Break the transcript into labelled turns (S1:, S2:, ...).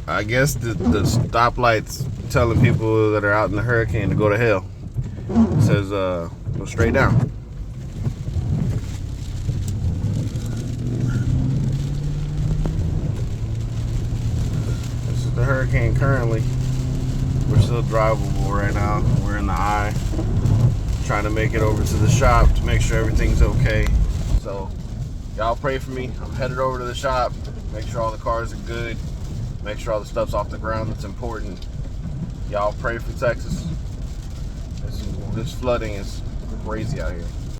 S1: I guess the stoplight's telling people that are out in the hurricane to go to hell. It says go straight down. This is the hurricane currently. We're still drivable right now. We're in the eye, trying to make it over to the shop to make sure everything's okay. So y'all pray for me. I'm headed over to the shop, make sure all the cars are good, make sure all the stuff's off the ground that's important. Y'all pray for Texas. This flooding is crazy out here.